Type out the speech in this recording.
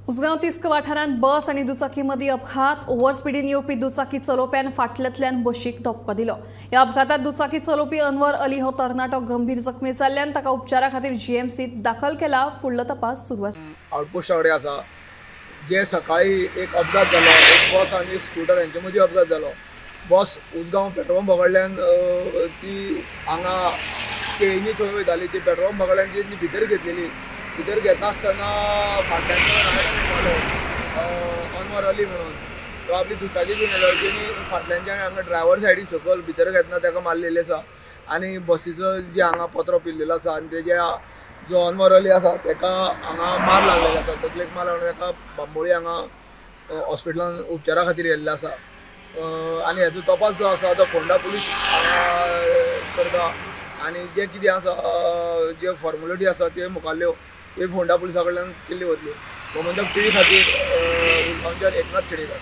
उसगांव तिस्क वाठारांत बस आनी दुचाकी मदीं अपघात। ओव्हर स्पीडीन येवपी दुचाकी चलोवप्यान फाटल्यांतल्यान बशीक धपको दिलो। ह्या अपघातांत दुचाकी चलोवपी अनवर अली हो तरणाटो गंभीर जखमी जाल्ल्यान ताका उपचारा खातीर जीएमसीत दाखल केला। फुडलो तपास सुरू आसा। आउटपोस्ट कडेन आसा जे सकाळी एक अपघात जालो, एक बस आनी एक स्कूटर यांच्या मदीं अपघात जालो। बस उसगांव पेट्रोल पंपा कडल्यान ती हांगा केळींनी थंय वयताली, ती पेट्रोल पंपा कडल्यान ती भितर घेतलेली। भितर घेता आसतना फाटल्यानच्यान अनवर अली म्हणून तो आपली दुचाकी घेवन येलो, तेणी फाटल्यानच्यान हांगा ड्रायव्हर सायडी सकयल भितर घेतना ताका मारलेली आसा आनी बसीचो जे हांगा पत्रो पिल्लेलो आसा आनी तेज्या जो अनवर अली आसा ताका हांगा मार लागलेलो आसा, तकलेक मार लागून ताका बांबोळी हांगा हॉस्पिटलान उपचारा खातीर व्हेल्लो आसा। आनी हेजो तपास जो आसा तो फोंडा पुलीस करता आनी जे कितें आसा जे फॉर्मेलिटी आसा ते मुखाल्ल्यो ते फोंडा पुलिसा कडल्यान केल्ली वतल्यो। गोमंतक टीव्ही खातीर एकनाथ खेडेकर।